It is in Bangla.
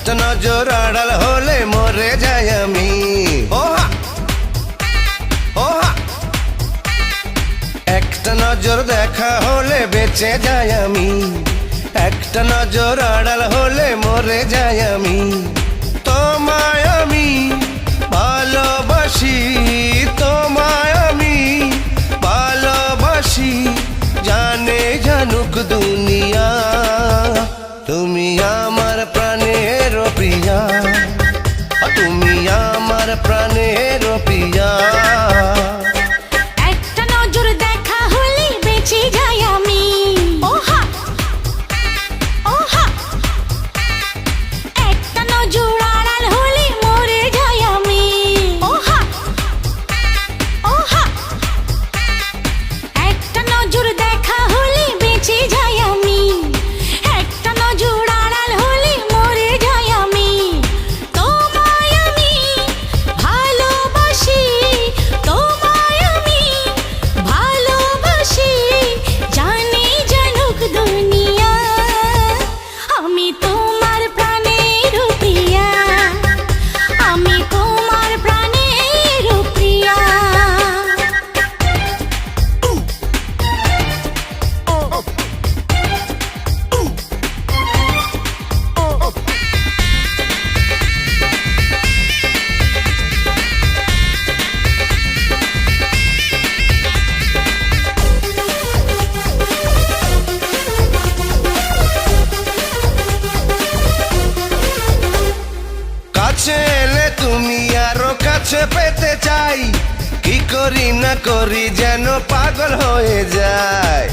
একটা নজর আড়াল হলে মরে যাই আমি। ওহা ওহা, একটা নজর দেখা হলে বেঁচে যাই আমি। একটা নজর আড়াল হলে মরে যাই আমি। তোমায় আমি ভালোবাসি, তোমায় আমি ভালোবাসি, জানে জানুক দুনিয়া। তুমি আমার প্রাণের প্রিয়া, তুমি আমার প্রাণের প্রিয়া। একটা নজর দেখা হলে বেঁচে যাই আমি। ওহা ওহা, একটা নজর আড়াল হলে মরে যাই আমি। ওহা ওহা, একটা নজর দেখা হলে বেঁচে যাই আমি। একটা নজর আড়াল হলে মরে যাই আমি। তোমায় আমি ভালোবাসি, তোমায় আমি ভালোবাসি, জানি জানুক দুনিয়া। আমি তোমার প্রাণের প্রিয়া, আমি তোমার প্রাণের প্রিয়া। কাছে এলে তুমি আরো কাছে পেতে চাই, কি করি না করি যেন পাগল হয়ে যায়।